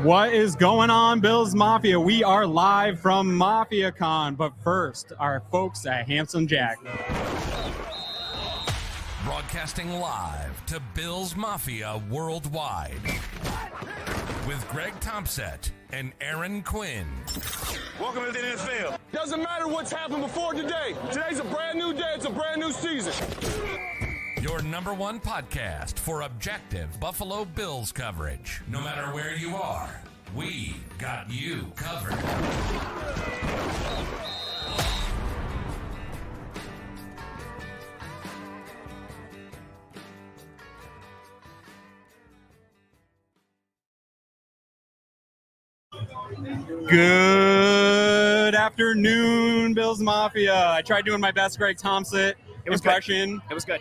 What is going on, Bills Mafia? We are live from Mafia Con, but first, our folks at Handsome Jack. Broadcasting live to Bills Mafia Worldwide with Greg Thompson and Aaron Quinn. Welcome to the NFL. Doesn't matter what's happened before today. Today's a brand new day. It's a brand new season. Your number one podcast for objective Buffalo Bills coverage. No matter where you are, we got you covered. Good afternoon, Bills Mafia. I tried doing my best Greg Thompson impression. It was good.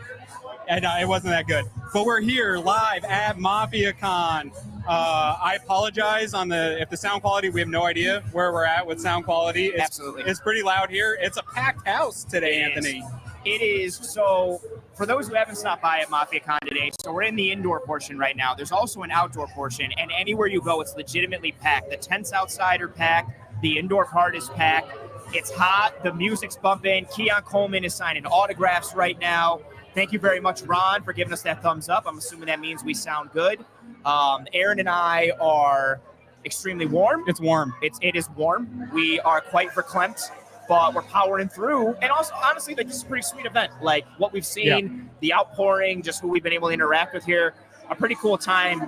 And it wasn't that good. But we're here live at Mafia Con. I apologize if the sound quality, we have no idea where we're at with sound quality. Absolutely. It's pretty loud here. It's a packed house today, Anthony. It is. So for those who haven't stopped by at Mafia Con today, so we're in the indoor portion right now. There's also an outdoor portion, and anywhere you go, it's legitimately packed. The tents outside are packed. The indoor part is packed. It's hot. The music's bumping. Keon Coleman is signing autographs right now. Thank you very much, Ron, for giving us that thumbs up. I'm assuming that means we sound good. Aaron and I are extremely warm. It's warm. It is warm. We are quite verklempt, but we're powering through. And also, honestly, like, this is a pretty sweet event. Like, what we've seen, the outpouring, just who we've been able to interact with here. A pretty cool time,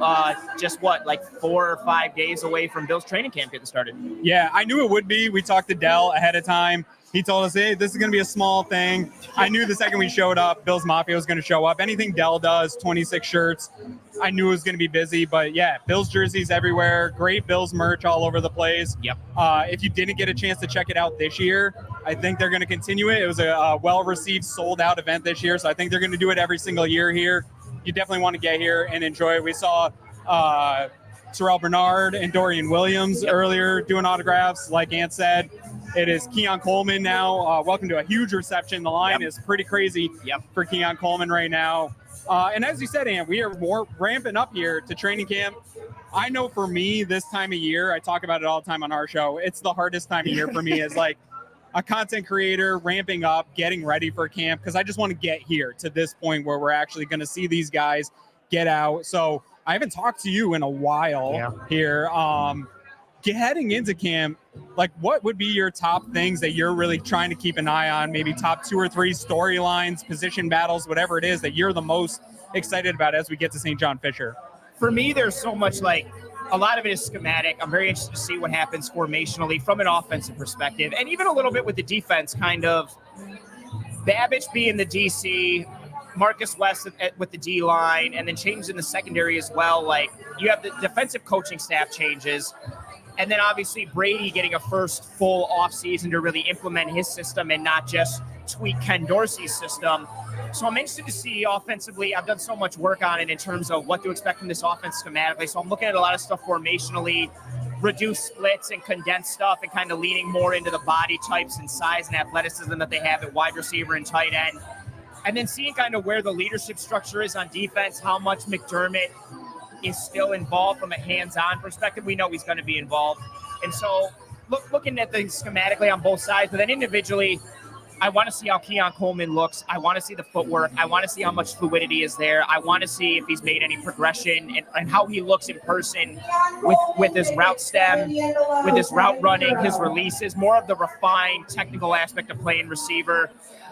just 4 or 5 days away from Bill's training camp getting started. Yeah, I knew it would be. We talked to Dell ahead of time. He told us, hey, this is going to be a small thing. I knew the second we showed up, Bills Mafia was going to show up. Anything Dell does, 26 shirts, I knew it was going to be busy. But, yeah, Bills jerseys everywhere, great Bills merch all over the place. Yep. If you didn't get a chance to check it out this year, I think they're going to continue it. It was a well-received, sold-out event this year, so I think they're going to do it every single year here. You definitely want to get here and enjoy it. We saw Terrell Bernard and Dorian Williams earlier doing autographs. Like Ant said, it is Keon Coleman now. Welcome to a huge reception. The line is pretty crazy for Keon Coleman right now. And as you said, Ant, we are more ramping up here to training camp. I know for me, this time of year, I talk about it all the time on our show, it's the hardest time of year for me is like a content creator ramping up, getting ready for camp, because I just want to get here to this point where we're actually going to see these guys get out. So I haven't talked to you in a while here. Heading into camp, like, what would be your top things that you're really trying to keep an eye on? Maybe top 2 or 3 storylines, position battles, whatever it is that you're the most excited about as we get to St. John Fisher. For me, there's so much, a lot of it is schematic. I'm very interested to see what happens formationally from an offensive perspective, and even a little bit with the defense, kind of Babbage being the DC, Marcus West with the D line, and then changes in the secondary as well. Like, you have the defensive coaching staff changes, and then obviously Brady getting a first full offseason to really implement his system and not just tweak Ken Dorsey's system. So I'm interested to see offensively. I've done so much work on it in terms of what to expect from this offense schematically. So I'm looking at a lot of stuff formationally, reduce splits and condense stuff, and kind of leaning more into the body types and size and athleticism that they have at wide receiver and tight end. And then seeing kind of where the leadership structure is on defense, how much McDermott is still involved from a hands-on perspective. We know he's going to be involved. And so looking at things schematically on both sides, but then individually, I want to see how Keon Coleman looks. I want to see the footwork. I want to see how much fluidity is there. I want to see if he's made any progression and how he looks in person with his route stem, with his route running, his releases, more of the refined technical aspect of playing receiver.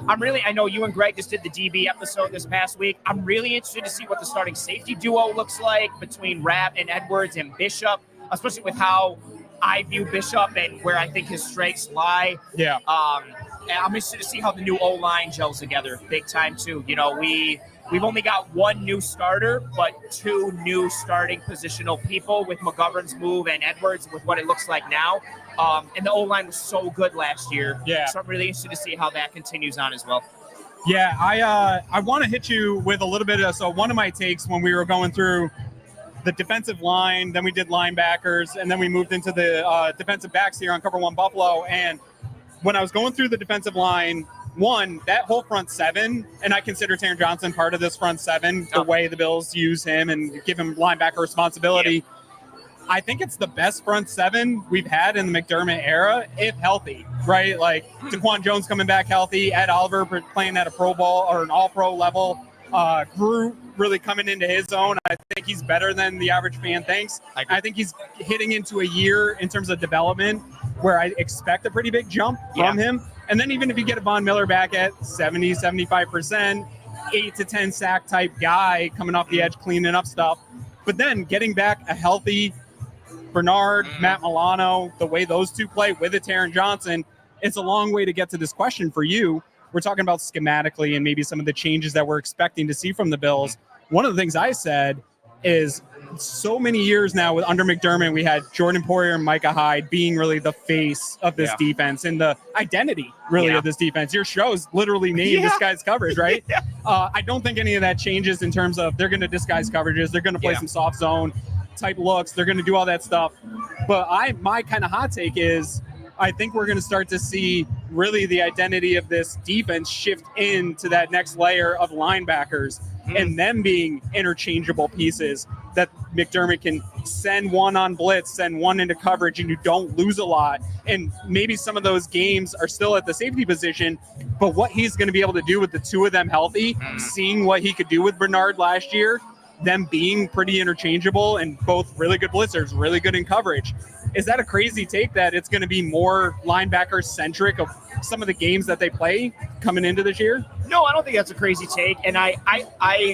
I know you and Greg just did the DB episode this past week. I'm really interested to see what the starting safety duo looks like between Rapp and Edwards and Bishop, especially with how I view Bishop and where I think his strengths lie. Yeah. I'm interested to see how the new O-line gels together big time too. You know, we've only got 1 new starter, but 2 new starting positional people with McGovern's move and Edwards with what it looks like now. And the O-line was so good last year. Yeah. So I'm really interested to see how that continues on as well. Yeah, I want to hit you with a little bit of, so one of my takes when we were going through the defensive line, then we did linebackers, and then we moved into the defensive backs here on Cover One Buffalo. And when I was going through the defensive line, one, that whole front seven, and I consider Taron Johnson part of this front seven, the way the Bills use him and give him linebacker responsibility. I think it's the best front seven we've had in the McDermott era, if healthy, right? Like DaQuan Jones coming back healthy, Ed Oliver playing at a Pro Bowl or an All-Pro level, Groot really coming into his own. I think he's better than the average fan thinks. I think he's hitting into a year in terms of development where I expect a pretty big jump from him. And then even if you get a Von Miller back at 70, 75%, 8 to 10 sack type guy coming off the edge, cleaning up stuff, but then getting back a healthy Bernard, Matt Milano, the way those two play with a Taron Johnson, it's a long way to get to this question for you. We're talking about schematically and maybe some of the changes that we're expecting to see from the Bills. One of the things I said is so many years now with under McDermott, we had Jordan Poyer and Micah Hyde being really the face of this defense and the identity really of this defense. Your show's literally named Disguise Coverage, right? I don't think any of that changes in terms of they're going to disguise coverages. They're going to play some soft zone type looks. They're going to do all that stuff. But my kind of hot take is I think we're going to start to see really the identity of this defense shift into that next layer of linebackers and them being interchangeable pieces that McDermott can send one on blitz, send one into coverage, and you don't lose a lot. And maybe some of those games are still at the safety position, but what he's going to be able to do with the two of them healthy, seeing what he could do with Bernard last year, them being pretty interchangeable and both really good blitzers, really good in coverage. Is that a crazy take that it's going to be more linebacker centric of some of the games that they play coming into this year? No, I don't think that's a crazy take. And I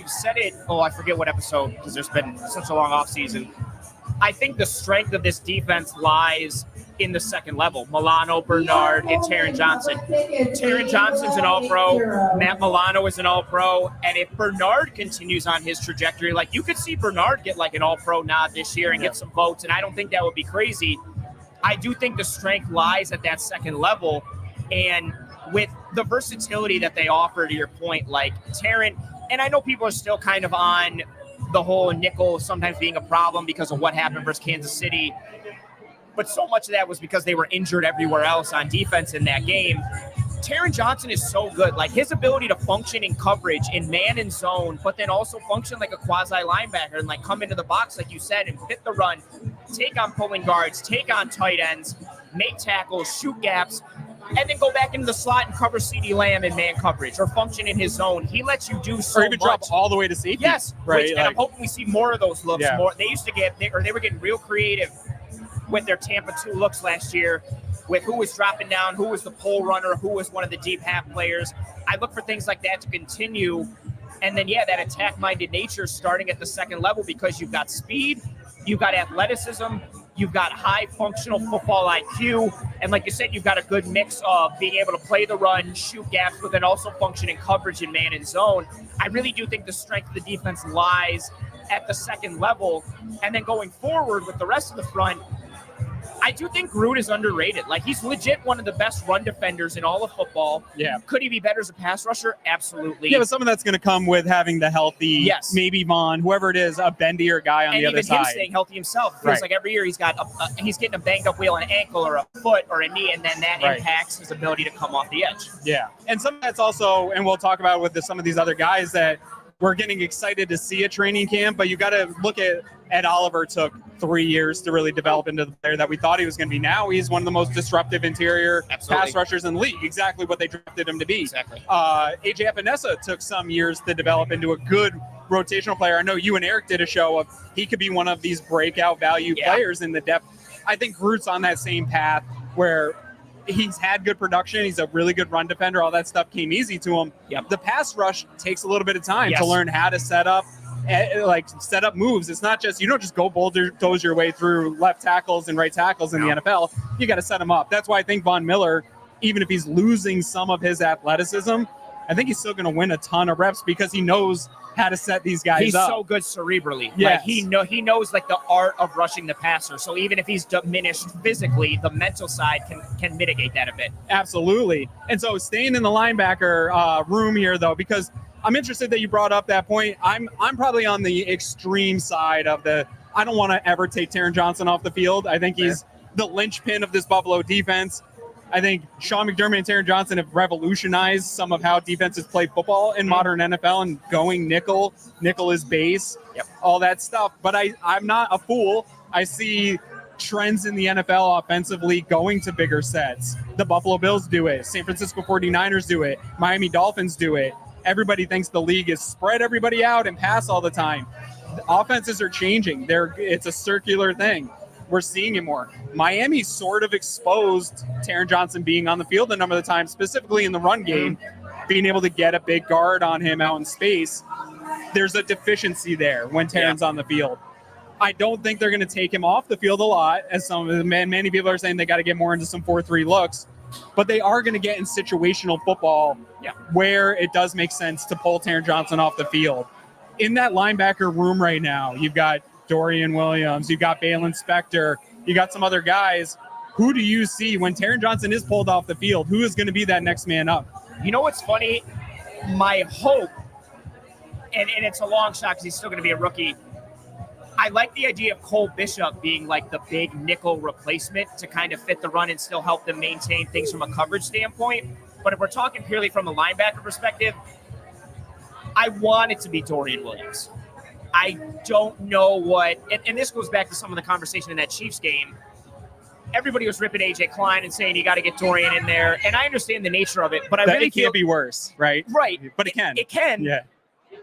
said it, I forget what episode because there's been such a long offseason. I think the strength of this defense lies in the second level. Milano, Bernard, and Taron Johnson. Taron Johnson's an All-Pro. Matt Milano is an All-Pro. And if Bernard continues on his trajectory, like you could see Bernard get like an All-Pro nod this year and get some votes, and I don't think that would be crazy. I do think the strength lies at that second level. And with the versatility that they offer, to your point, like Taron, and I know people are still kind of on the whole nickel sometimes being a problem because of what happened versus Kansas City. But so much of that was because they were injured everywhere else on defense in that game. Taron Johnson is so good. Like his ability to function in coverage, in man and zone, but then also function like a quasi linebacker and like come into the box, like you said, and fit the run, take on pulling guards, take on tight ends, make tackles, shoot gaps, and then go back into the slot and cover CeeDee Lamb in man coverage or function in his zone. He lets you do so much. Or even drop all the way to safety. Yes, right. And I'm hoping we see more of those looks. More. They used to they were getting real creative with their Tampa 2 looks last year, with who was dropping down, who was the pole runner, who was one of the deep half players. I look for things like that to continue. And then, that attack-minded nature starting at the second level because you've got speed, you've got athleticism, you've got high functional football IQ, and like you said, you've got a good mix of being able to play the run, shoot gaps, but then also function in coverage in man and zone. I really do think the strength of the defense lies at the second level. And then going forward with the rest of the front, I do think Groot is underrated. Like, he's legit one of the best run defenders in all of football. Yeah. Could he be better as a pass rusher? Absolutely. Yeah, but some of that's going to come with having the healthy, maybe Vaughn, whoever it is, a bendier guy on the other side. And even him staying healthy himself. Feels like every year he's getting a banged up wheel, an ankle or a foot or a knee, and then that impacts his ability to come off the edge. Yeah. And some of that's also, and we'll talk about with some of these other guys that we're getting excited to see at training camp, but you got to look at Ed Oliver took 3 years to really develop into the player that we thought he was going to be. Now he's one of the most disruptive interior pass rushers in the league. Exactly what they drafted him to be. Exactly. AJ Epinesa took some years to develop into a good rotational player. I know you and Eric did a show of he could be one of these breakout value players in the depth. I think Groot's on that same path where he's had good production. He's a really good run defender. All that stuff came easy to him. Yep. The pass rush takes a little bit of time to learn how to set up moves. It's not just, you don't just go bulldoze your way through left tackles and right tackles in the NFL. You got to set them up. That's why I think Von Miller, even if he's losing some of his athleticism, I think he's still going to win a ton of reps because he knows how to set these guys he's up. He's so good cerebrally. Yes. Like he knows like the art of rushing the passer. So even if he's diminished physically, the mental side can mitigate that a bit. Absolutely. And so staying in the linebacker room here, though, because I'm interested that you brought up that point. I'm probably on the extreme side of I don't want to ever take Taron Johnson off the field. I think he's the linchpin of this Buffalo defense. I think Sean McDermott and Taron Johnson have revolutionized some of how defenses play football in modern NFL and going nickel is base, all that stuff. But I'm not a fool. I see trends in the NFL offensively going to bigger sets. The Buffalo Bills do it. San Francisco 49ers do it. Miami Dolphins do it. Everybody thinks the league is spread everybody out and pass all the time. The offenses are changing. It's a circular thing. We're seeing it more. Miami sort of exposed Taron Johnson being on the field a number of the times, specifically in the run game, being able to get a big guard on him out in space. There's a deficiency there when Taron's on the field. I don't think they're going to take him off the field a lot, as many people are saying they got to get more into some 4-3 looks, but they are going to get in situational football where it does make sense to pull Taron Johnson off the field. In that linebacker room right now, you've got Dorian Williams, you've got Balin Spector, you got some other guys. Who do you see when Taron Johnson is pulled off the field? Who is going to be that next man up? You know what's funny? My hope, and it's a long shot because he's still going to be a rookie, I like the idea of Cole Bishop being like the big nickel replacement to kind of fit the run and still help them maintain things from a coverage standpoint. But if we're talking purely from a linebacker perspective, I want it to be Dorian Williams. I don't know what, and this goes back to some of the conversation in that Chiefs game. Everybody was ripping AJ Klein and saying you got to get Dorian in there, and I understand the nature of it, but I really it can't be worse, right? Right, but it can. It can. Yeah.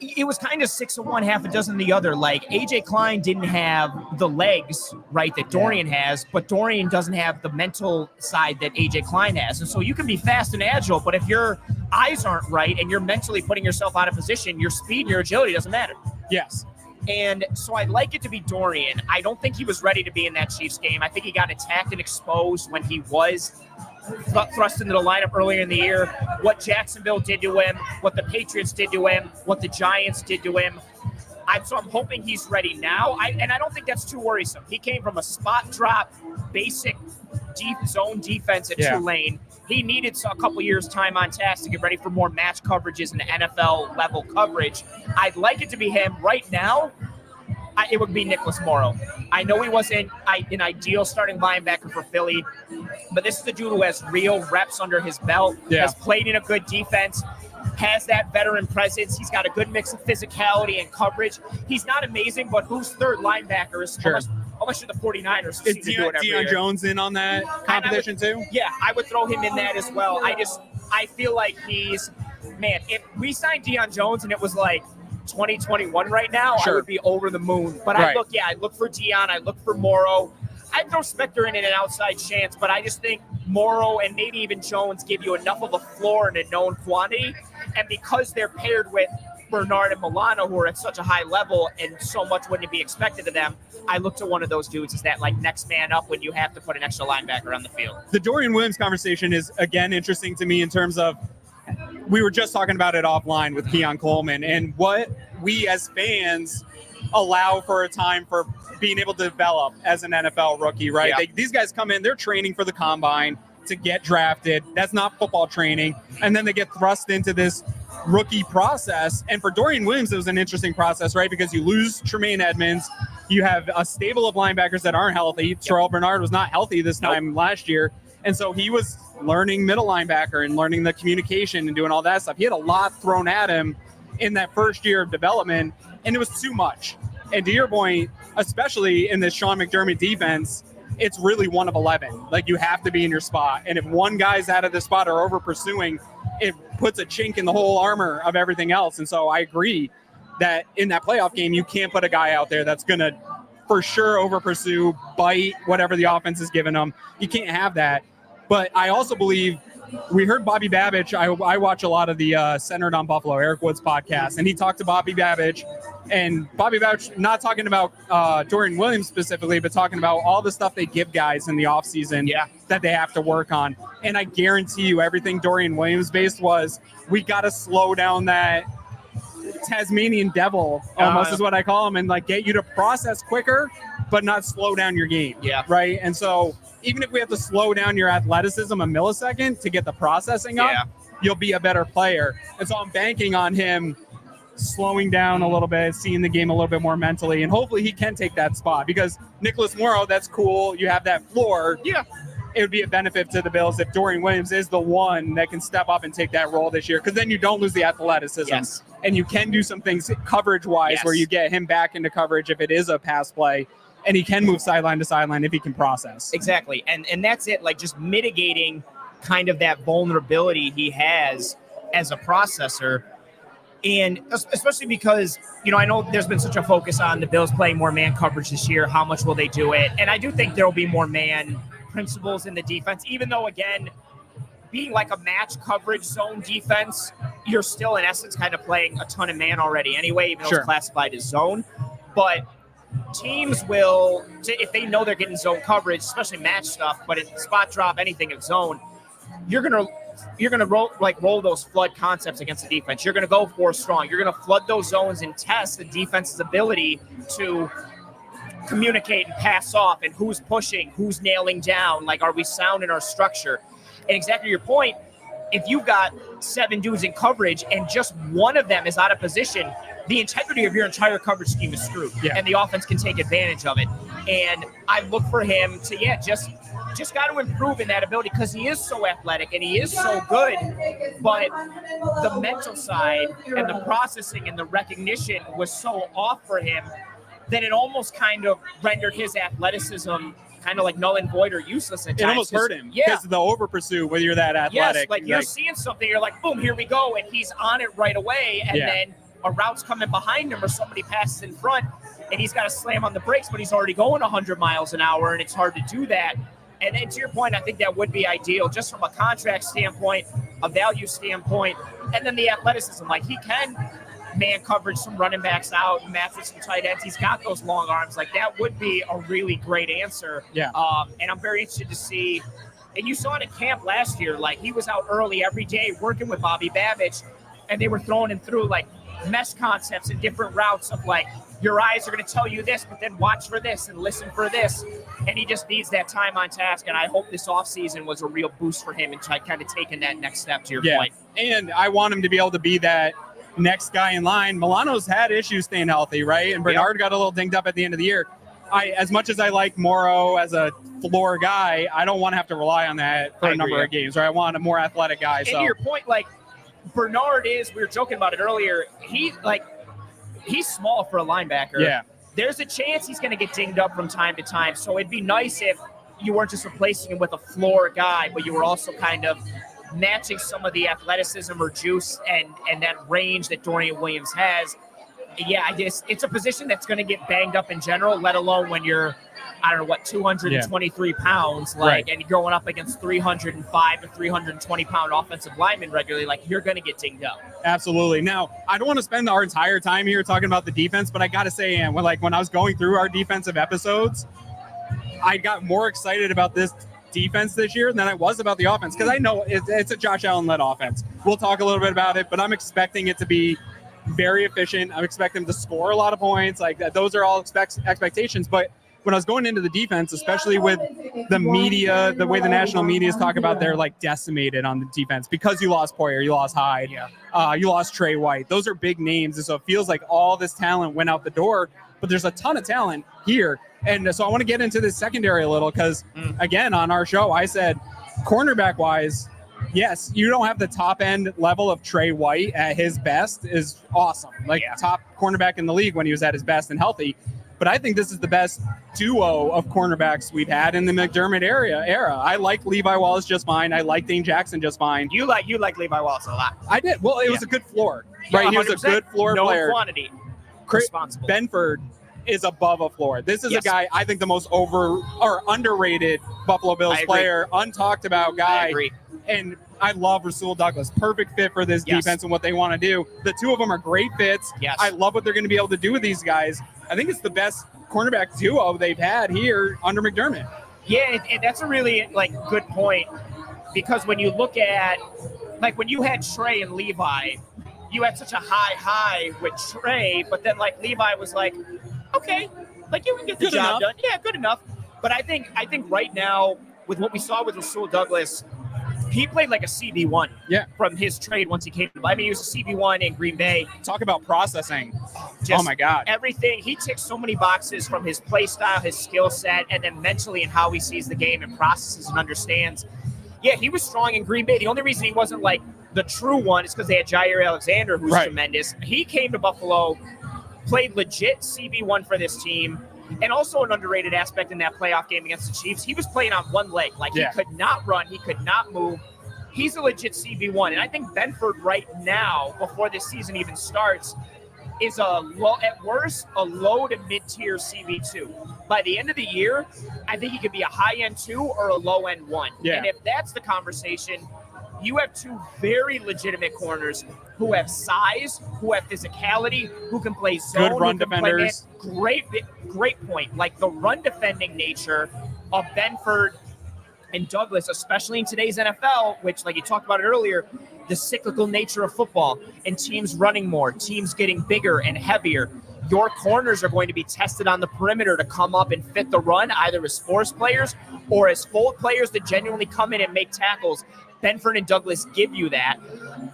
It was kind of 6 of one, half a dozen of the other. Like AJ Klein didn't have the legs, right, that Dorian has, but Dorian doesn't have the mental side that AJ Klein has, and so you can be fast and agile, but if your eyes aren't right and you're mentally putting yourself out of position, your speed and your agility doesn't matter. Yes. And so I'd like it to be Dorian. I don't think he was ready to be in that Chiefs game. I think he got attacked and exposed when he was thrust into the lineup earlier in the year. What Jacksonville did to him, what the Patriots did to him, what the Giants did to him. So I'm hoping he's ready now. And I don't think that's too worrisome. He came from a spot drop, basic deep zone defense at Tulane. He needed a couple years time on task to get ready for more match coverages and NFL level coverage. I'd like it to be him. Right now, it would be Nicholas Morrow. I know he wasn't an ideal starting linebacker for Philly, but this is a dude who has real reps under his belt, has played in a good defense, has that veteran presence. He's got a good mix of physicality and coverage. He's not amazing, but who's third linebacker is unless you're the 49ers. Is Deion Jones in on that competition too? Yeah, I would throw him in that as well. I feel like if we signed Deion Jones and it was like 2021 right now, I would be over the moon. But I look for Deion, I look for Morrow. I'd throw Spector in an outside chance, but I just think Morrow and maybe even Jones give you enough of a floor and a known quantity. And because they're paired with Bernard and Milano, who are at such a high level and so much wouldn't be expected of them, I look to one of those dudes as that like next man up when you have to put an extra linebacker on the field. The Dorian Williams conversation is, again, interesting to me in terms of, we were just talking about it offline with Keon Coleman and what we as fans allow for a time for being able to develop as an NFL rookie, right? Yeah. These guys come in, they're training for the combine to get drafted. That's not football training. And then they get thrust into this rookie process. And for Dorian Williams, it was an interesting process, right? Because you lose Tremaine Edmonds. You have a stable of linebackers that aren't healthy. Terrell Bernard was not healthy this time last year. And so he was learning middle linebacker and learning the communication and doing all that stuff. He had a lot thrown at him in that first year of development, and it was too much. And to your point, especially in this Sean McDermott defense, it's really 1 of 11. Like, you have to be in your spot. And if one guy's out of the spot or over pursuing, it puts a chink in the whole armor of everything else. And so I agree that in that playoff game, you can't put a guy out there that's going to for sure over pursue, bite whatever the offense is giving them. You can't have that. But I also believe, we heard Bobby Babich. I watch a lot of the Centered on Buffalo, Eric Wood's podcast, and he talked to Bobby Babich. And Bobby Babich, not talking about Dorian Williams specifically, but talking about all the stuff they give guys in the offseason that they have to work on. And I guarantee you everything Dorian Williams based was, we got to slow down that Tasmanian devil, almost is what I call him, and like get you to process quicker, but not slow down your game. Yeah. Right. And so even if we have to slow down your athleticism a millisecond to get the processing up, you'll be a better player. And so I'm banking on him slowing down a little bit, seeing the game a little bit more mentally, and hopefully he can take that spot, because Nicholas Morrow, that's cool. You have that floor. Yeah. it would be a benefit to the Bills if Dorian Williams is the one that can step up and take that role this year, because then you don't lose the athleticism. Yes. And you can do some things coverage-wise where you get him back into coverage if it is a pass play, and he can move sideline to sideline if he can process. Exactly. And that's it, like just mitigating kind of that vulnerability he has as a processor. And especially because, I know there's been such a focus on the Bills playing more man coverage this year. How much will they do it? And I do think there will be more man principles in the defense, even though, again, being like a match coverage zone defense, you're still in essence kind of playing a ton of man already anyway, even though it's classified as zone. But teams will, if they know they're getting zone coverage, especially match stuff, but it's spot drop, anything in zone, you're gonna roll those flood concepts against the defense. You're gonna go 4 strong. You're gonna flood those zones and test the defense's ability to communicate and pass off, and who's pushing, who's nailing down. Like, are we sound in our structure? And exactly your point, if you've got 7 dudes in coverage and just one of them is out of position, the integrity of your entire coverage scheme is screwed, and the offense can take advantage of it. And I look for him to, just got to improve in that ability, because he is so athletic and he is so good, but the mental side and the processing and the recognition was so off for him that it almost kind of rendered his athleticism kind of like null and void or useless at times. It almost hurt him because of the over pursuit when you're that athletic. Yes, like you're seeing something, you're like, boom, here we go, and he's on it right away, and then a route's coming behind him or somebody passes in front, and he's got to slam on the brakes, but he's already going 100 miles an hour, and it's hard to do that. And then to your point, I think that would be ideal just from a contract standpoint, a value standpoint, and then the athleticism. Like, he can man coverage some running backs out, match with some tight ends. He's got those long arms. Like, that would be a really great answer. Yeah. And I'm very interested to see. And you saw it at camp last year. Like, he was out early every day working with Bobby Babich, and they were throwing him through, like, mesh concepts and different routes of, like, your eyes are going to tell you this, but then watch for this and listen for this. And he just needs that time on task. And I hope this offseason was a real boost for him and kind of taking that next step, to your point. And I want him to be able to be that next guy in line. Milano's had issues staying healthy, right? And Bernard got a little dinged up at the end of the year. As much as I like Morrow as a floor guy, I don't want to have to rely on that for a number of games, right? I want a more athletic guy. And to your point, like, Bernard is, we were joking about it earlier, he's small for a linebacker. Yeah. There's a chance he's going to get dinged up from time to time. So it'd be nice if you weren't just replacing him with a floor guy, but you were also kind of matching some of the athleticism or juice and that range that Dorian Williams has. Yeah, it's a position that's going to get banged up in general, let alone when you're, 223 pounds, and you're going up against 305 to 320 pound offensive linemen regularly, like, you're going to get dinged up. Absolutely. Now, I don't want to spend our entire time here talking about the defense, but I got to say, when I was going through our defensive episodes, I got more excited about this defense this year than I was about the offense, because I know it's a Josh Allen-led offense. We'll talk a little bit about it, but I'm expecting it to be very efficient. I'm expecting them to score a lot of points. Like, those are all expectations, but when I was going into the defense, especially with the media, the way the national media is talking about, they're like decimated on the defense because you lost Poyer, you lost Hyde, you lost Trey White. Those are big names. And so it feels like all this talent went out the door, but there's a ton of talent here. And so I want to get into this secondary a little because, again, on our show, I said cornerback wise, yes, you don't have the top end level of Trey White at his best is awesome. Like top cornerback in the league when he was at his best and healthy. But I think this is the best duo of cornerbacks we've had in the McDermott era. I like Levi Wallace just fine. I like Dane Jackson just fine. You like Levi Wallace a lot. I did. Well, it was a good floor, right? He was a good floor player. No quantity. Responsible. Benford is above a floor. This is a guy, I think, the most underrated Buffalo Bills player, untalked about guy. I agree. And I love Rasul Douglas. Perfect fit for this defense and what they want to do. The two of them are great fits. Yes. I love what they're going to be able to do with these guys. I think it's the best cornerback duo they've had here under McDermott. Yeah, and that's a really good point, because when you look at when you had Trey and Levi, you had such a high with Trey, but then Levi was okay, you can get the job done. Yeah, good enough. But I think right now with what we saw with Rasul Douglas, he played like a CB1 Yeah. from his trade once he came. I mean, he was a CB1 in Green Bay. Talk about processing. Just oh my God. Everything. He ticks so many boxes from his play style, his skill set, and then mentally and how he sees the game and processes and understands. Yeah, he was strong in Green Bay. The only reason he wasn't like the true one is because they had Jair Alexander, who's tremendous. He came to Buffalo, played legit CB1 for this team. And also an underrated aspect in that playoff game against the Chiefs, he was playing on one leg. Like, he could not run. He could not move. He's a legit CB1. And I think Benford right now, before this season even starts, is at worst, a low to mid-tier CB2. By the end of the year, I think he could be a high-end 2 or a low-end 1. Yeah. And if that's the conversation, you have two very legitimate corners who have size, who have physicality, who can play zone. Good run defenders. Great point. Like, the run defending nature of Benford and Douglas, especially in today's NFL, which, like you talked about it earlier, the cyclical nature of football and teams running more, teams getting bigger and heavier. Your corners are going to be tested on the perimeter to come up and fit the run, either as force players or as full players that genuinely come in and make tackles. Benford and Douglas give you that.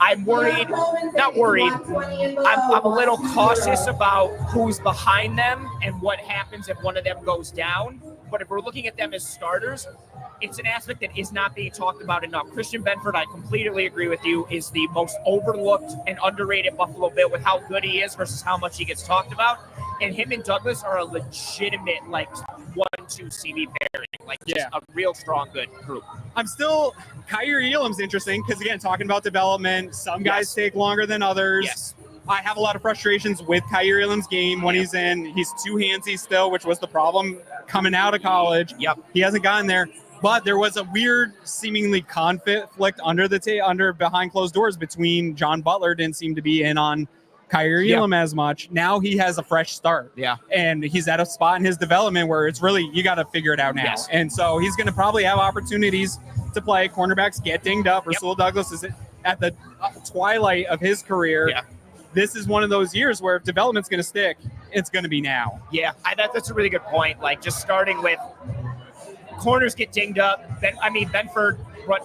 I'm worried, not worried, I'm a little cautious about who's behind them and what happens if one of them goes down. But if we're looking at them as starters, it's an aspect that is not being talked about enough. Christian Benford, I completely agree with you, is the most overlooked and underrated Buffalo Bill with how good he is versus how much he gets talked about. And him and Douglas are a legitimate, like, 1-2 CB pairing, like, just a real strong, good group. I'm still, Kyrie Elam's interesting because, again, talking about development, some guys take longer than others. Yes. I have a lot of frustrations with Kyrie Elam's game when he's in. He's too handsy still, which was the problem coming out of college. Yep. He hasn't gotten there. But there was a weird, seemingly conflict behind closed doors between John Butler didn't seem to be in on Kyrie Elam as much. Now he has a fresh start. Yeah. And he's at a spot in his development where it's really, you got to figure it out now. Yes. And so he's going to probably have opportunities to play. Cornerbacks get dinged up. Rasul Douglas is at the twilight of his career. Yeah. This is one of those years where if development's going to stick, it's going to be now. Yeah, that's a really good point. Like, just starting with corners get dinged up. Benford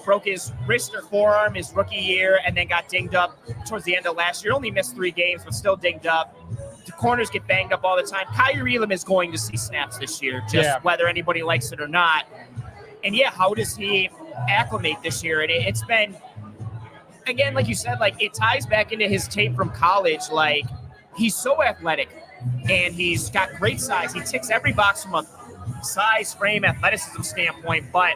broke his wrist or forearm his rookie year and then got dinged up towards the end of last year. Only missed 3 games, but still dinged up. The corners get banged up all the time. Kyrie Elam is going to see snaps this year, just whether anybody likes it or not. And, how does he acclimate this year? And it's been, again, like you said, like, it ties back into his tape from college. Like, he's so athletic and he's got great size. He ticks every box from a size, frame, athleticism standpoint, but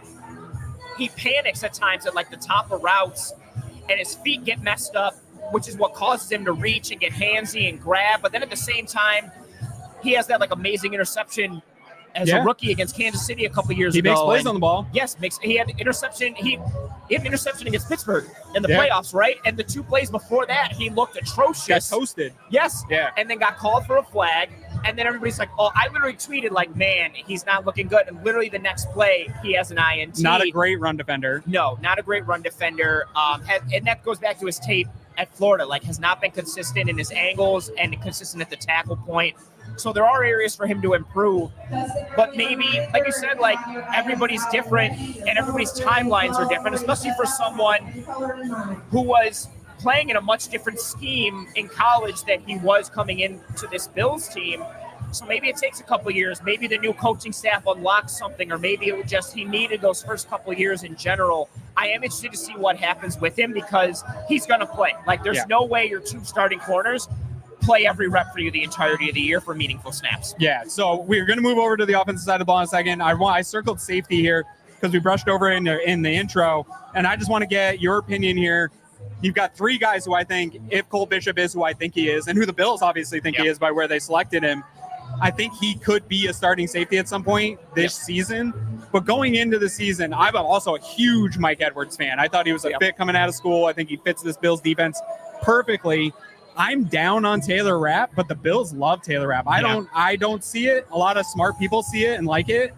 he panics at times at, like, the top of routes and his feet get messed up, which is what causes him to reach and get handsy and grab. But then at the same time, he has that, like, amazing interception as a rookie against Kansas City a couple years ago. He makes plays on the ball. Yes, he had interception. He had an interception against Pittsburgh in the playoffs, right? And the 2 plays before that, he looked atrocious. Got toasted. Yes. Yeah. And then got called for a flag. And then everybody's like, oh, I literally tweeted, like, man, he's not looking good. And literally the next play, he has an INT. Not a great run defender. No, not a great run defender. And that goes back to his tape at Florida. Like, has not been consistent in his angles and consistent at the tackle point. So there are areas for him to improve. But maybe, like you said, like, everybody's different and everybody's timelines are different, especially for someone who was playing in a much different scheme in college than he was coming into this Bills team. So maybe it takes a couple of years. Maybe the new coaching staff unlocks something, or maybe it was just he needed those first couple of years in general. I am interested to see what happens with him because he's going to play. Like, there's no way your 2 starting corners play every rep for you the entirety of the year for meaningful snaps. Yeah, so we're going to move over to the offensive side of the ball in a second. I circled safety here because we brushed over in the intro, and I just want to get your opinion here. You've got 3 guys who I think, if Cole Bishop is who I think he is, and who the Bills obviously think he is by where they selected him, I think he could be a starting safety at some point this season. But going into the season, I'm also a huge Mike Edwards fan. I thought he was a fit coming out of school. I think he fits this Bills defense perfectly. I'm down on Taylor Rapp, but the Bills love Taylor Rapp. I don't see it. A lot of smart people see it and like it.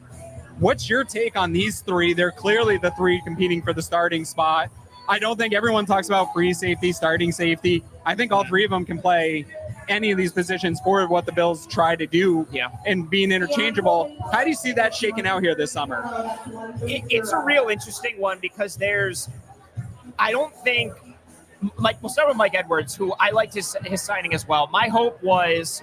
What's your take on these 3? They're clearly the 3 competing for the starting spot. I don't think everyone talks about free safety, starting safety. I think all 3 of them can play any of these positions for what the Bills try to do and being interchangeable. How do you see that shaking out here this summer? It's a real interesting one because there's I don't think, we'll start with Mike Edwards, who I liked his signing as well. My hope was,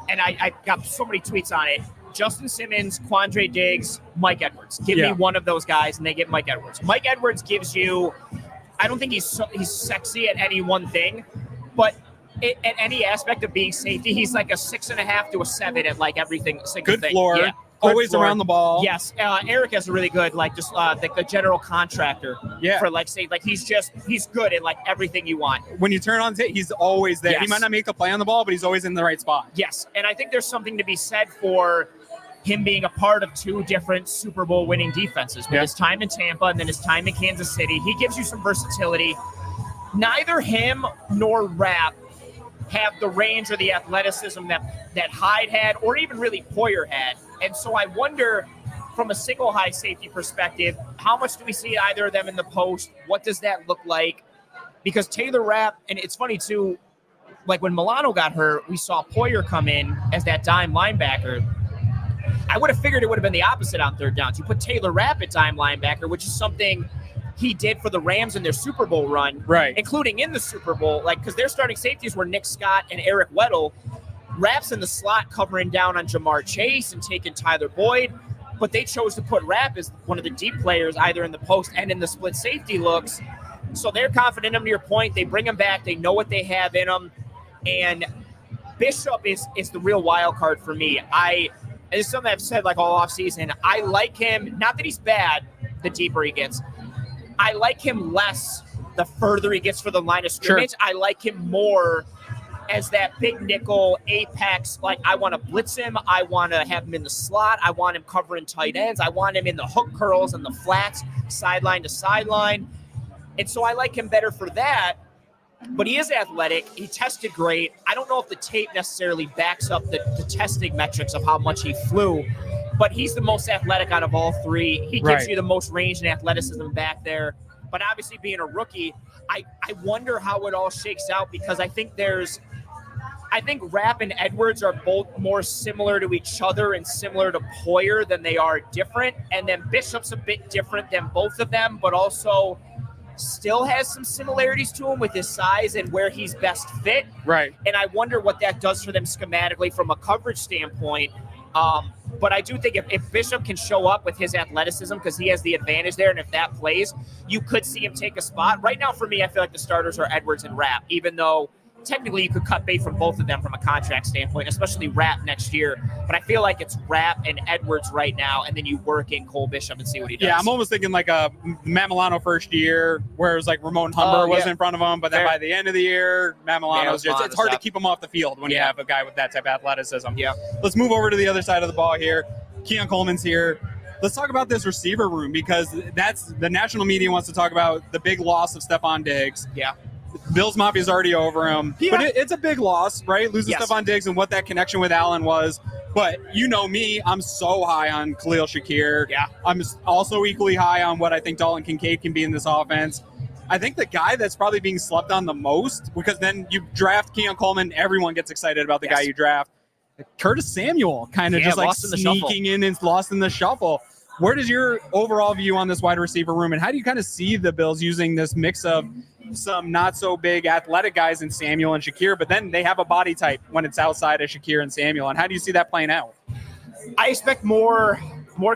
and I got so many tweets on it, Justin Simmons, Quandre Diggs, Mike Edwards. Give me one of those guys, and they get Mike Edwards. Mike Edwards gives you, I don't think he's sexy at any one thing, but at any aspect of being safety, he's like a 6.5 to a 7 at like everything. Good thing. floor. Yeah. Always around the ball. Yes. Eric has a really good, the general contractor. Yeah. For he's good at like everything you want. When you turn on tape, he's always there. Yes. He might not make the play on the ball, but he's always in the right spot. Yes. And I think there's something to be said for him being a part of 2 different Super Bowl winning defenses with his time in Tampa and then his time in Kansas City. He gives you some versatility. Neither him nor Rapp have the range or the athleticism that Hyde had or even really Poyer had. And so I wonder, from a single high safety perspective, how much do we see either of them in the post? What does that look like? Because Taylor Rapp, and it's funny too, like when Milano got hurt, we saw Poyer come in as that dime linebacker. I would have figured it would have been the opposite on third downs. You put Taylor Rapp at dime linebacker, which is something he did for the Rams in their Super Bowl run, right? Including in the Super Bowl, because their starting safeties were Nick Scott and Eric Weddle. Rapp's in the slot covering down on Jamar Chase and taking Tyler Boyd, but they chose to put Rapp as one of the deep players either in the post and in the split safety looks. So they're confident in him, to your point. They bring him back. They know what they have in him. And Bishop is the real wild card for me. It's something I've said all offseason. I like him, not that he's bad the deeper he gets. I like him less the further he gets for the line of scrimmage. Sure. I like him more as that big nickel apex. I want to blitz him. I want to have him in the slot. I want him covering tight ends. I want him in the hook curls and the flats, sideline to sideline. And so I like him better for that. But he is athletic. He tested great. I don't know if the tape necessarily backs up the testing metrics of how much he flew, but he's the most athletic out of all 3. He gives you the most range and athleticism back there. But obviously being a rookie, I wonder how it all shakes out, because I think Rapp and Edwards are both more similar to each other and similar to Poyer than they are different. And then Bishop's a bit different than both of them, but also still has some similarities to him with his size and where he's best fit. Right. And I wonder what that does for them schematically from a coverage standpoint. But I do think if Bishop can show up with his athleticism, because he has the advantage there, and if that plays, you could see him take a spot. Right now, for me, I feel like the starters are Edwards and Rapp, even though technically you could cut bait from both of them from a contract standpoint, especially Rapp next year. But I feel like it's Rapp and Edwards right now, and then you work in Cole Bishop and see what he does. Yeah, I'm almost thinking like a Matt Milano first year, where it was like Ramon Humber was in front of him, but then by the end of the year, Matt Milano's it's hard to keep him off the field when you have a guy with that type of athleticism. Yeah. Let's move over to the other side of the ball here. Keon Coleman's here. Let's talk about this receiver room, because that's the national media wants to talk about the big loss of Stephon Diggs. Yeah. Bills Mafia's already over him. Yeah. But it's a big loss, right? Losing Stephon Diggs and what that connection with Allen was. But you know me, I'm so high on Khalil Shakir. Yeah. I'm also equally high on what I think Dalton Kincaid can be in this offense. I think the guy that's probably being slept on the most, because then you draft Keon Coleman, everyone gets excited about the guy you draft. Curtis Samuel kind of just sneaking in and lost in the shuffle. Where does your overall view on this wide receiver room, and how do you kind of see the Bills using this mix of some not so big athletic guys in Samuel and Shakir, but then they have a body type when it's outside of Shakir and Samuel? And how do you see that playing out? I expect more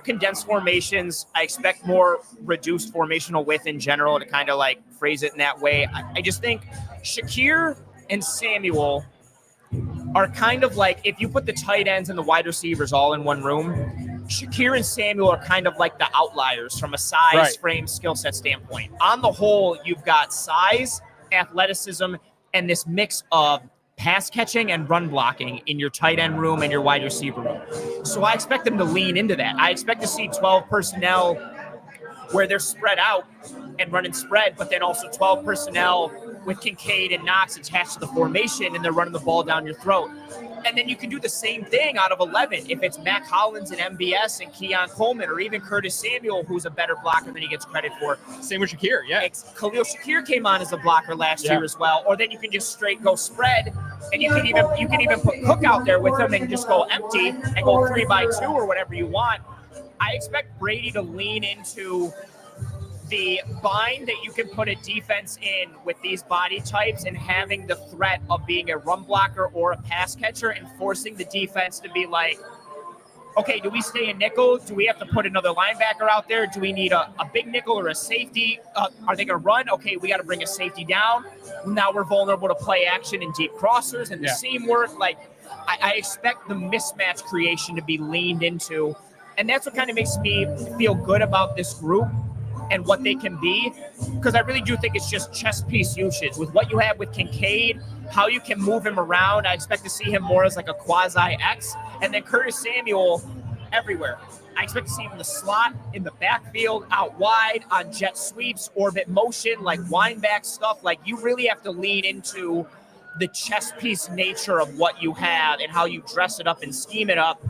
condensed formations. I expect more reduced formational width in general, to kind of phrase it in that way. I just think Shakir and Samuel are kind of like, if you put the tight ends and the wide receivers all in one room, Shakir and Samuel are kind of like the outliers from a size, frame, skill set standpoint. On the whole, you've got size, athleticism, and this mix of pass catching and run blocking in your tight end room and your wide receiver room. So I expect them to lean into that. I expect to see 12 personnel where they're spread out and running spread, but then also 12 personnel with Kincaid and Knox attached to the formation, and they're running the ball down your throat. And then you can do the same thing out of 11 if it's Mac Hollins and MBS and Keon Coleman, or even Curtis Samuel, who's a better blocker than he gets credit for. Same with Shakir, Khalil Shakir came on as a blocker last year as well. Or then you can just straight go spread, and you can even put Cook out there with him and just go empty and go 3-by-2 or whatever you want. I expect Brady to lean into the bind that you can put a defense in with these body types and having the threat of being a run blocker or a pass catcher and forcing the defense to be like, okay, do we stay in nickel? Do we have to put another linebacker out there? Do we need a big nickel or a safety? Are they going to run? Okay, we got to bring a safety down. Now we're vulnerable to play action and deep crossers and the seam work. Like, I expect the mismatch creation to be leaned into. And that's what kind of makes me feel good about this group and what they can be, because I really do think it's just chess piece usage. With what you have with Kincaid, how you can move him around, I expect to see him more as like a quasi-X, and then Curtis Samuel everywhere. I expect to see him in the slot, in the backfield, out wide, on jet sweeps, orbit motion, like wind back stuff. Like, you really have to lean into the chess piece nature of what you have and how you dress it up and scheme it up.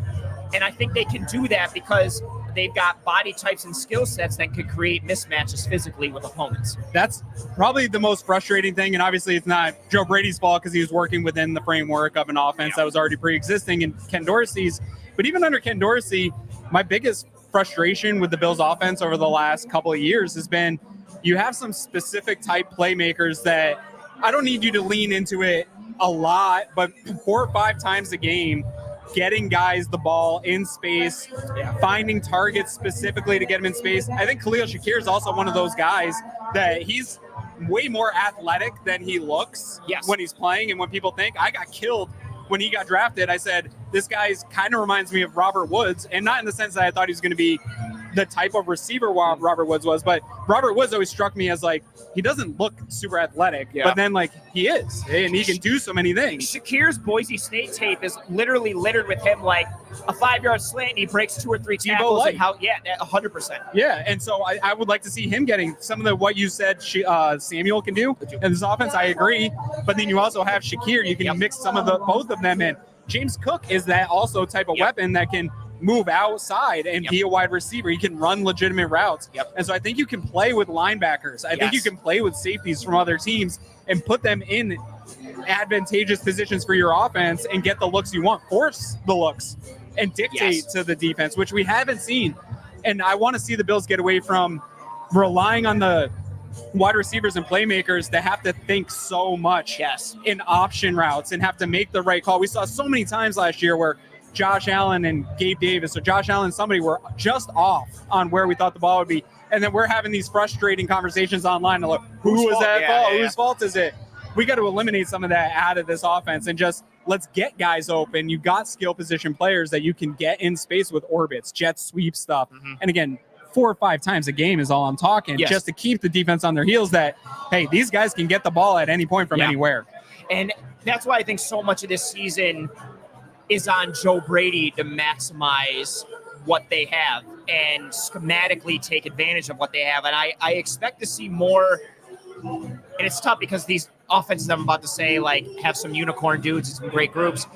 And I think they can do that because they've got body types and skill sets that could create mismatches physically with opponents. That's probably the most frustrating thing, and obviously it's not Joe Brady's fault because he was working within the framework of an offense that was already pre-existing in Ken Dorsey's. But even under Ken Dorsey, my biggest frustration with the Bills offense over the last couple of years has been you have some specific type playmakers that I don't need you to lean into it a lot, but 4 or 5 times a game, getting guys the ball in space, finding targets specifically to get them in space. I think Khalil Shakir is also one of those guys that he's way more athletic than he looks when he's playing. And when people think, I got killed when he got drafted, I said, this guy's kind of reminds me of Robert Woods, and not in the sense that I thought he was going to be the type of receiver Robert Woods was, but Robert Woods always struck me as like, he doesn't look super athletic, but then like he is, and he can do so many things. Shakir's Boise State tape is literally littered with him like a 5-yard slant, and he breaks 2 or 3 tackles. And 100%. Yeah, and so I would like to see him getting some of what you said Samuel can do in this offense. I agree, but then you also have Shakir. You can mix some of both of them in. James Cook is that also type of weapon that can move outside and be a wide receiver. He can run legitimate routes. And so I think you can play with linebackers. I think you can play with safeties from other teams and put them in advantageous positions for your offense and get the looks you want. Force the looks and dictate to the defense, which we haven't seen. And I want to see the Bills get away from relying on the wide receivers and playmakers that have to think so much in option routes and have to make the right call. We saw so many times last year where Josh Allen and Gabe Davis, or Josh Allen and somebody, were just off on where we thought the ball would be. And then we're having these frustrating conversations online to look, who was that fault? Whose fault is it? We got to eliminate some of that out of this offense and just let's get guys open. You got skill position players that you can get in space with orbits, jet sweep stuff. And again, 4 or 5 times a game is all I'm talking, just to keep the defense on their heels that, hey, these guys can get the ball at any point from anywhere. And that's why I think so much of this season is on Joe Brady to maximize what they have and schematically take advantage of what they have. And I expect to see more, and it's tough because these offenses I'm about to say, like, have some unicorn dudes and some great groups.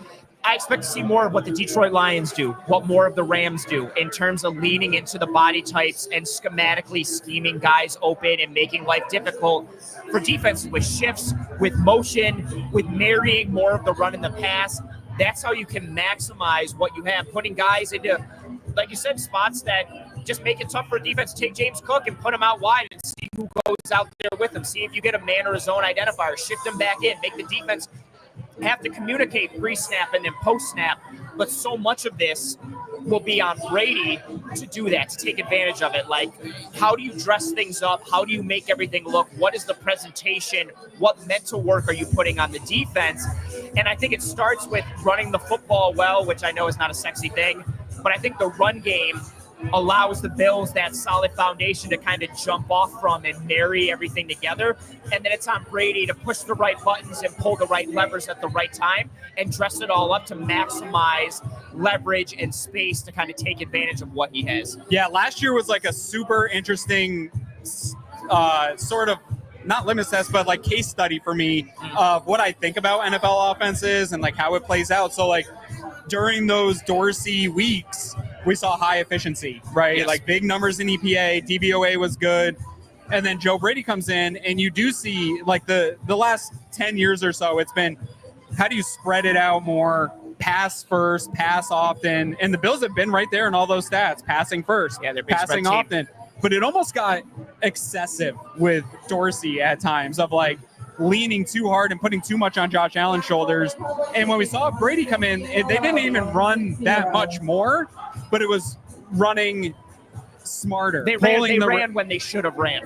I expect to see more of what the Detroit Lions do, what more of the Rams do in terms of leaning into the body types and schematically scheming guys open and making life difficult for defenses with shifts, with motion, with marrying more of the run and the pass. That's how you can maximize what you have, putting guys into, like you said, spots that just make it tough for a defense to take James Cook and put him out wide and see who goes out there with him. See if you get a man or a zone identifier, shift him back in, make the defense have to communicate pre-snap and then post-snap. But so much of this will be on Brady to do that, to take advantage of it. Like, how do you dress things up? How do you make everything look? What is the presentation? What mental work are you putting on the defense? And I think it starts with running the football well, which I know is not a sexy thing, but I think the run game allows the Bills that solid foundation to kind of jump off from and marry everything together. And then it's on Brady to push the right buttons and pull the right levers at the right time and dress it all up to maximize leverage and space to kind of take advantage of what he has. Yeah, last year was like a super interesting sort of, not litmus test, but like case study for me of what I think about NFL offenses and like how it plays out. So like during those Dorsey weeks, we saw high efficiency, right? Like big numbers in EPA, DVOA was good. And then Joe Brady comes in and you do see like the last 10 years or so, it's been, how do you spread it out more? Pass first, pass often. And the Bills have been right there in all those stats, passing first, they're big passing often. But it almost got excessive with Dorsey at times of like leaning too hard and putting too much on Josh Allen's shoulders. And when we saw Brady come in, they didn't even run that much more, but it was running smarter. They ran when they should have ran.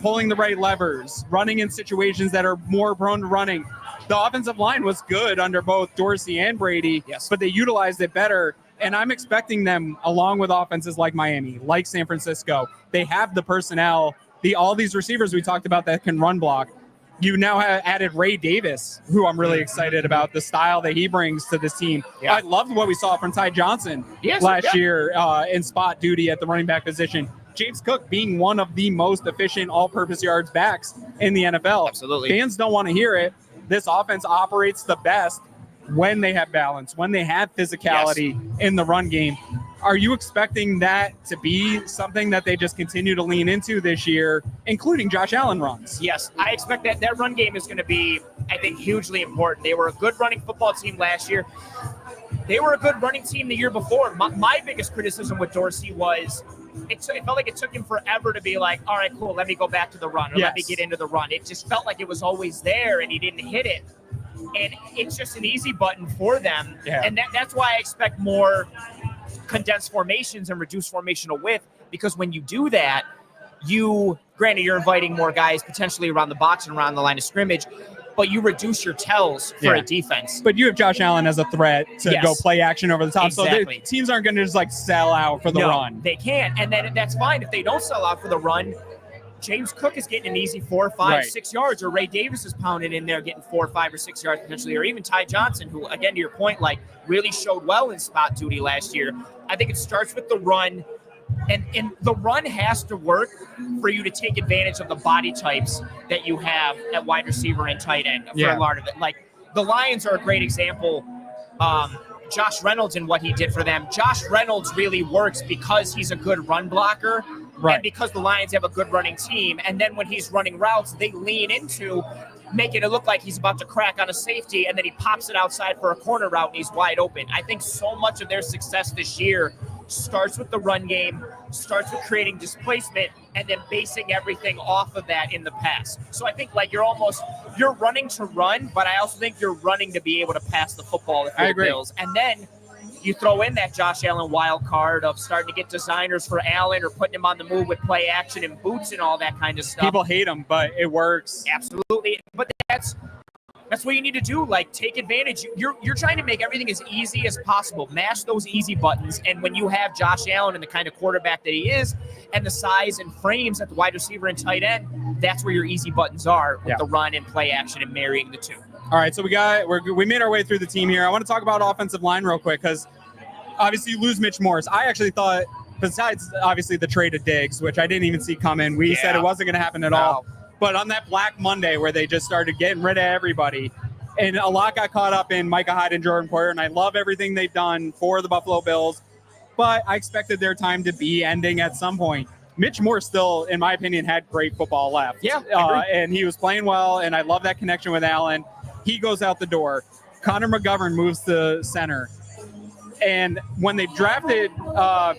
Pulling the right levers, running in situations that are more prone to running. The offensive line was good under both Dorsey and Brady, but they utilized it better. And I'm expecting them, along with offenses like Miami, like San Francisco, they have the personnel, all these receivers we talked about that can run block. You now have added Ray Davis, who I'm really excited about, the style that he brings to this team. Yeah. I loved what we saw from Ty Johnson last year in spot duty at the running back position. James Cook being one of the most efficient all-purpose yards backs in the NFL. Absolutely. Fans don't want to hear it. This offense operates the best when they have balance, when they have physicality in the run game. Are you expecting that to be something that they just continue to lean into this year, including Josh Allen runs? Yes, I expect that run game is going to be, I think, hugely important. They were a good running football team last year. They were a good running team the year before. My biggest criticism with Dorsey was it felt like it took him forever to be like, all right, cool, let me go back to the run, or let me get into the run. It just felt like it was always there, and he didn't hit it. And it's just an easy button for them. Yeah. And that's why I expect more condensed formations and reduced formational width, because when you do that, granted, you're inviting more guys potentially around the box and around the line of scrimmage, but you reduce your tells for a defense. But you have Josh Allen as a threat to go play action over the top. Exactly. So teams aren't going to just like sell out for the run. They can't. And then that's fine. If they don't sell out for the run, James Cook is getting an easy 4, 5, 6 yards, or Ray Davis is pounding in there getting 4, 5, or 6 yards potentially, or even Ty Johnson, who, again, to your point, like really showed well in spot duty last year. I think it starts with the run, and the run has to work for you to take advantage of the body types that you have at wide receiver and tight end for a lot of it. Like the Lions are a great example. Josh Reynolds and what he did for them. Josh Reynolds really works because he's a good run blocker. Right. And because the Lions have a good running team, and then when he's running routes, they lean into making it look like he's about to crack on a safety, and then he pops it outside for a corner route, and he's wide open. I think so much of their success this year starts with the run game, starts with creating displacement, and then basing everything off of that in the pass. So I think like you're running to run, but I also think you're running to be able to pass the football if you're the Bills. And then you throw in that Josh Allen wild card of starting to get designers for Allen or putting him on the move with play action and boots and all that kind of stuff. People hate him, but it works. Absolutely. But that's what you need to do. Like, take advantage. You're trying to make everything as easy as possible. Mash those easy buttons. And when you have Josh Allen and the kind of quarterback that he is and the size and frames at the wide receiver and tight end, that's where your easy buttons are with the run and play action and marrying the two. All right, so we made our way through the team here. I want to talk about offensive line real quick because obviously you lose Mitch Morse. I actually thought, besides obviously the trade of Diggs, which I didn't even see coming, we said it wasn't going to happen at all. But on that Black Monday where they just started getting rid of everybody, and a lot got caught up in Micah Hyde and Jordan Poyer, and I love everything they've done for the Buffalo Bills, but I expected their time to be ending at some point. Mitch Morse still, in my opinion, had great football left. Yeah, and he was playing well, and I love that connection with Allen. He goes out the door. Connor McGovern moves to center. And when they drafted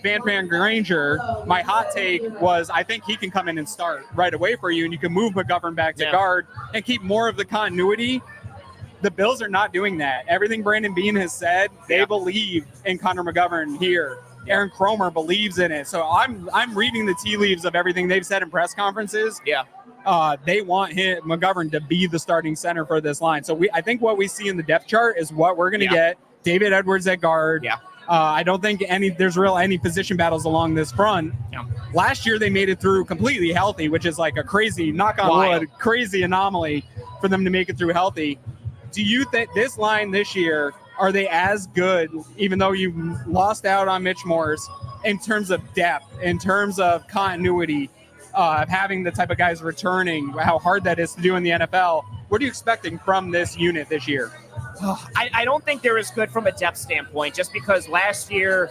Van Granger, my hot take was I think he can come in and start right away for you, and you can move McGovern back to guard and keep more of the continuity. The Bills are not doing that. Everything Brandon Beane has said, they believe in Connor McGovern here. Aaron Cromer believes in it. So I'm reading the tea leaves of everything they've said in press conferences. Yeah. They want McGovern to be the starting center for this line. So I think what we see in the depth chart is what we're going to get. David Edwards at guard. Yeah. I don't think there's any position battles along this front. Yeah. Last year they made it through completely healthy, which is like a crazy, knock on wood, crazy anomaly for them to make it through healthy. Do you think this line this year, are they as good, even though you lost out on Mitch Morse, in terms of depth, in terms of continuity, of having the type of guys returning, how hard that is to do in the NFL? What are you expecting from this unit this year? I don't think they're as good from a depth standpoint, just because last year,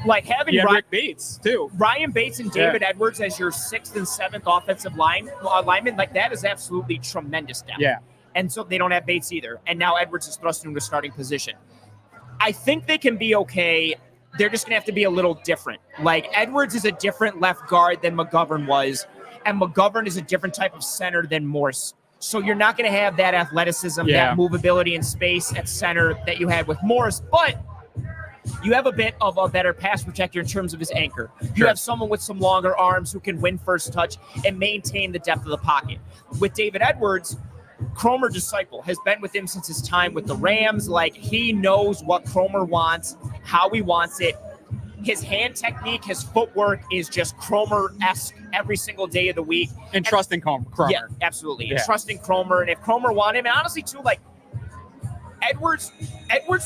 like having Rick Bates too, Ryan Bates and David Edwards as your 6th and 7th offensive lineman, like that is absolutely tremendous depth. Yeah. And so they don't have Bates either. And now Edwards is thrust into a starting position. I think they can be okay. They're just going to have to be a little different. Like Edwards is a different left guard than McGovern was. and McGovern is a different type of center than Morse. So you're not going to have that athleticism, that movability in space at center that you had with Morse, but you have a bit of a better pass protector in terms of his anchor. You have someone with some longer arms who can win first touch and maintain the depth of the pocket. With David Edwards, Cromer disciple, has been with him since his time with the Rams. Like, he knows what Cromer wants, how he wants it. His hand technique, his footwork is just Cromer-esque every single day of the week. And trusting Cromer. Yeah, absolutely. And trusting Cromer. And if Cromer wanted him, and honestly, too, like, Edwards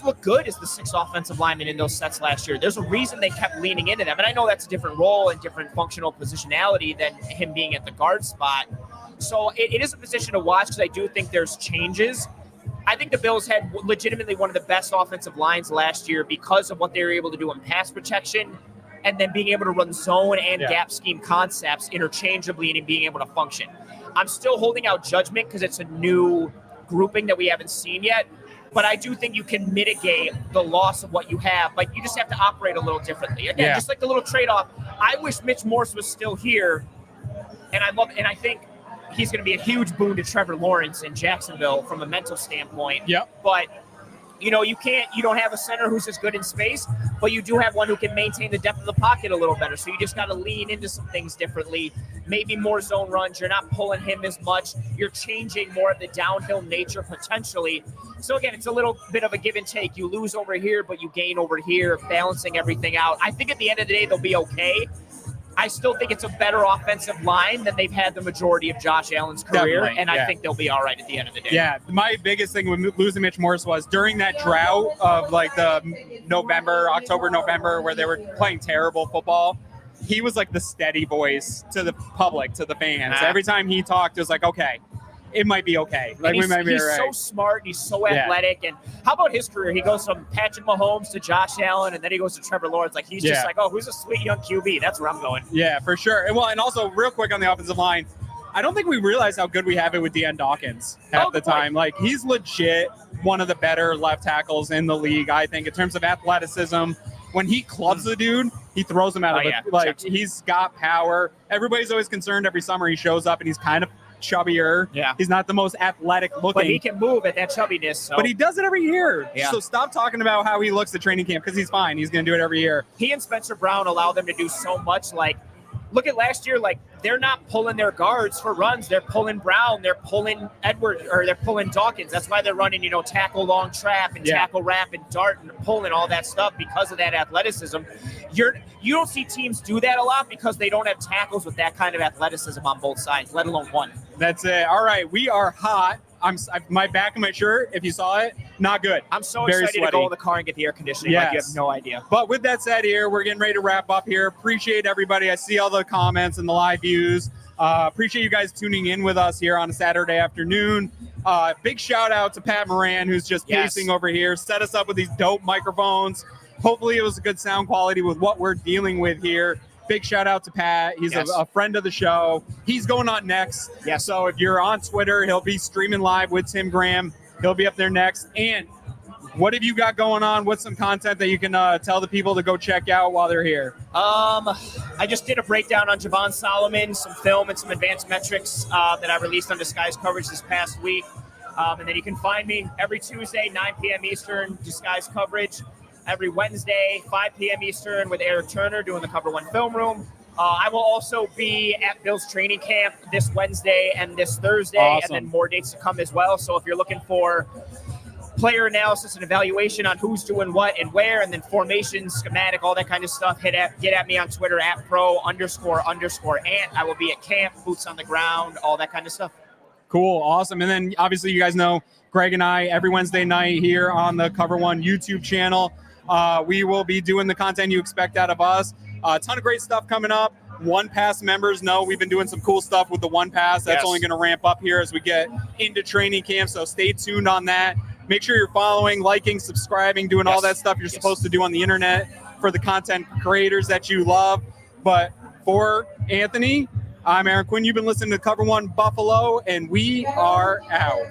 looked good as the sixth offensive lineman in those sets last year. There's a reason they kept leaning into them. And I know that's a different role and different functional positionality than him being at the guard spot. So it is a position to watch because I do think there's changes. I think the Bills had legitimately one of the best offensive lines last year because of what they were able to do in pass protection and then being able to run zone and gap scheme concepts interchangeably and being able to function. I'm still holding out judgment because it's a new grouping that we haven't seen yet. But I do think you can mitigate the loss of what you have, but you just have to operate a little differently. Again, just like the little trade-off. I wish Mitch Morse was still here, and I think he's going to be a huge boon to Trevor Lawrence in Jacksonville from a mental standpoint. Yep. But you don't have a center who's as good in space, but you do have one who can maintain the depth of the pocket a little better. So you just got to lean into some things differently. Maybe more zone runs. You're not pulling him as much. You're changing more of the downhill nature potentially. So again, it's a little bit of a give and take. You lose over here, but you gain over here, balancing everything out. I think at the end of the day, they'll be okay. I still think it's a better offensive line than they've had the majority of Josh Allen's career, I think they'll be all right at the end of the day. Yeah, my biggest thing with losing Mitch Morse was during that drought of like the October, November, where they were playing terrible football, he was like the steady voice to the public, to the fans. Every time he talked, it was like, okay, it might be okay. Like, he's right. So smart. He's so athletic. And how about his career? He goes from Patrick Mahomes to Josh Allen, and then he goes to Trevor Lawrence. Like, he's just like, oh, who's a sweet young QB? That's where I'm going. Yeah, for sure. And also real quick on the offensive line, I don't think we realize how good we have it with Deion Dawkins at the time. Like, he's legit one of the better left tackles in the league, I think, in terms of athleticism. When he clubs the dude, he throws him out of it. Like, he's got power. Everybody's always concerned every summer he shows up and he's kind of chubbier. Yeah. He's not the most athletic looking. But he can move at that chubbiness. So. But he does it every year. Yeah. So stop talking about how he looks at training camp because he's fine. He's going to do it every year. He and Spencer Brown allow them to do so much. Like, look at last year. Like, they're not pulling their guards for runs. They're pulling Brown. They're pulling Edwards, or they're pulling Dawkins. That's why they're running, tackle long trap and tackle wrap and dart and pulling all that stuff because of that athleticism. You don't see teams do that a lot because they don't have tackles with that kind of athleticism on both sides, let alone one. That's it. All right, we are hot. My back of my shirt, if you saw it, not good. I'm so Very excited sweaty. to go in the car and get the air conditioning. Yes. Like, you have no idea. But with that said here, we're getting ready to wrap up here. Appreciate everybody. I see all the comments and the live views. Appreciate you guys tuning in with us here on a Saturday afternoon. Big shout out to Pat Moran, who's just pacing over here, set us up with these dope microphones. Hopefully it was a good sound quality with what we're dealing with here. Big shout out to Pat. He's a friend of the show. He's going on next. Yeah. So if you're on Twitter, he'll be streaming live with Tim Graham. He'll be up there next. And what have you got going on? What's some content that you can tell the people to go check out while they're here? I just did a breakdown on Javon Solomon, some film and some advanced metrics that I released on Disguise Coverage this past week. And then you can find me every Tuesday, 9 p.m. Eastern, Disguise Coverage. Every Wednesday, 5 p.m. Eastern with Eric Turner doing the Cover One Film Room. I will also be at Bill's training camp this Wednesday and this Thursday, and then more dates to come as well. So if you're looking for player analysis and evaluation on who's doing what and where, and then formation, schematic, all that kind of stuff, get at me on Twitter at @pro__ant. I will be at camp, boots on the ground, all that kind of stuff. Cool. Awesome. And then obviously you guys know Greg and I every Wednesday night here on the Cover One YouTube channel. We will be doing the content you expect out of us. A ton of great stuff coming up. One Pass members know we've been doing some cool stuff with the One Pass. That's only going to ramp up here as we get into training camp. So stay tuned on that. Make sure you're following, liking, subscribing, doing all that stuff you're supposed to do on the internet for the content creators that you love. But for Anthony, I'm Aaron Quinn. You've been listening to Cover One Buffalo, and we are out.